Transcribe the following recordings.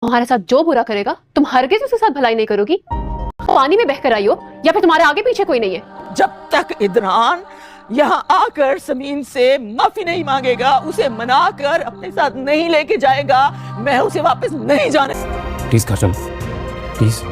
तुम्हारे साथ जो बुरा करेगा तुम हरगिज उसके साथ भलाई नहीं करोगी। पानी में बहकर आई हो या फिर तुम्हारे आगे पीछे कोई नहीं है। जब तक इदरान यहाँ आकर समीन से माफी नहीं मांगेगा, उसे मना कर अपने साथ नहीं लेके जाएगा, मैं उसे वापस नहीं जाने। प्लीज घर चलो प्लीज।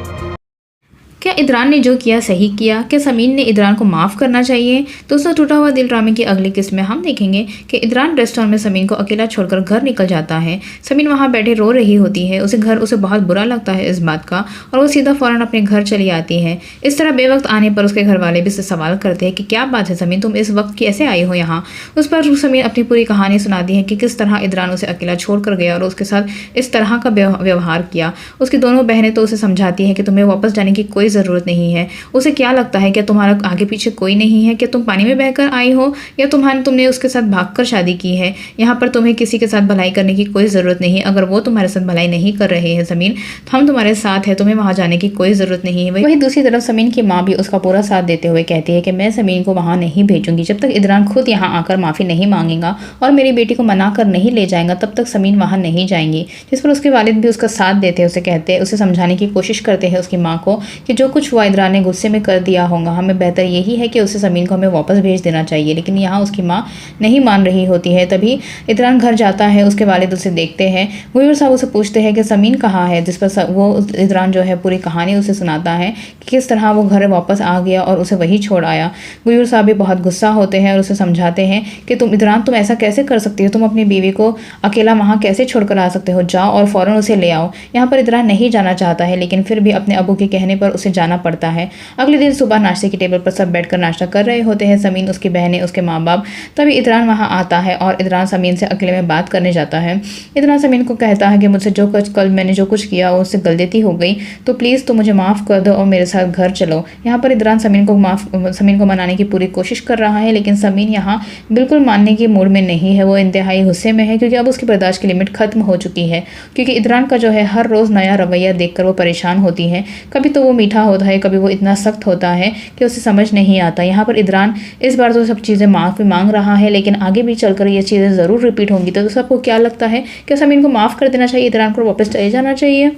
क्या इदरान ने जो किया सही किया? क्या समीन ने इदरान को माफ़ करना चाहिए? दोस्तों, टूटा हुआ दिल ड्रामे की अगली किस्त में हम देखेंगे कि इदरान रेस्टोरेंट में समीन को अकेला छोड़कर घर निकल जाता है। समीन वहाँ बैठे रो रही होती है। उसे बहुत बुरा लगता है इस बात का और वो सीधा फ़ौरन अपने घर चली आती है। इस तरह बेवक्त आने पर उसके घर वाले भी उससे सवाल करते हैं कि क्या बात है समीन, तुम इस वक्त कैसे आई हो यहाँ? उस पर समीन अपनी पूरी कहानी सुनाती है कि किस तरह इदरान उसे अकेला छोड़ कर गया और उसके साथ इस तरह का व्यवहार किया। उसकी दोनों बहनें तो उसे समझाती हैं कि तुम्हें वापस जाने की कोई ज़रूरत नहीं है। उसे क्या लगता है कि तुम्हारा आगे पीछे कोई नहीं है? क्या तुम पानी में बहकर आई हो या तुमने उसके साथ भागकर शादी की है? यहाँ पर तुम्हें किसी के साथ भलाई करने की कोई ज़रूरत नहीं। अगर वो तुम्हारे साथ भलाई नहीं कर रहे हैं समीन, तो हम तुम्हारे साथ है, तुम्हें वहाँ जाने की कोई ज़रूरत नहीं है। वहीं दूसरी तरफ समीन की माँ भी उसका पूरा साथ देते हुए कहती है कि मैं समीन को वहाँ नहीं भेजूंगी। जब तक इदरान खुद यहाँ आकर माफ़ी नहीं मांगेगा और मेरी बेटी को मना कर नहीं ले जाएगा, तब तक समीन वहाँ नहीं जाएंगी। जिस पर उसके वालिद भी उसका साथ देते हैं, उसे समझाने की कोशिश करते हैं उसकी माँ को कि जो कुछ हुआ इदरान ने गुस्से में कर दिया होगा, हमें बेहतर यही है कि उसे समीन को हमें वापस भेज देना चाहिए। लेकिन यहाँ उसकी माँ नहीं मान रही होती है। तभी इदरान घर जाता है, उसके वालिद उसे देखते हैं। गुयूर साहब उसे पूछते हैं कि समीन कहाँ है, जिस पर वो इदरान जो है पूरी कहानी उसे सुनाता है कि किस तरह वो घर वापस आ गया और उसे वही छोड़ आया। गुयूर साहब भी बहुत गुस्सा होते हैं और उसे समझाते हैं कि तुम ऐसा कैसे कर सकती हो, तुम अपनी बीवी को अकेला वहाँ कैसे छोड़कर आ सकते हो, जाओ और फ़ौरन उसे ले आओ। यहाँ पर इदरान नहीं जाना चाहता है, लेकिन फिर भी अपने अबू के कहने पर उसे जाना पड़ता है। अगले दिन सुबह नाश्ते की टेबल पर सब बैठकर नाश्ता कर रहे होते हैं, समीन, उसकी बहनें, उसके माँ बाप। तभी इदरान वहाँ आता है और इदरान समीन से अकेले में बात करने जाता है। इदरान समीन को कहता है कि मुझसे कल मैंने जो कुछ किया उससे गलती हो गई, तो प्लीज़ तुम मुझे माफ़ कर दो और मेरे साथ घर चलो। यहाँ पर इदरान समीन को मनाने की पूरी कोशिश कर रहा है, लेकिन समीन यहाँ बिल्कुल मानने की मूड में नहीं है। वो इंतहाई गुस्से में है क्योंकि अब उसकी बर्दाश्त की लिमिट खत्म हो चुकी है। क्योंकि इदरान का जो है हर रोज़ नया रवैया देखकर वो परेशान होती है। कभी तो वो मीठा होता है, कभी वो इतना सख्त होता है कि उसे समझ नहीं आता। यहाँ पर इदरान इस बार तो सब चीज़ें माफ़ी मांग रहा है, लेकिन आगे भी चलकर ये चीज़ें ज़रूर रिपीट होंगी। तो सबको क्या लगता है कि समीन को माफ़ कर देना चाहिए, इदरान को वापस चले जाना चाहिए?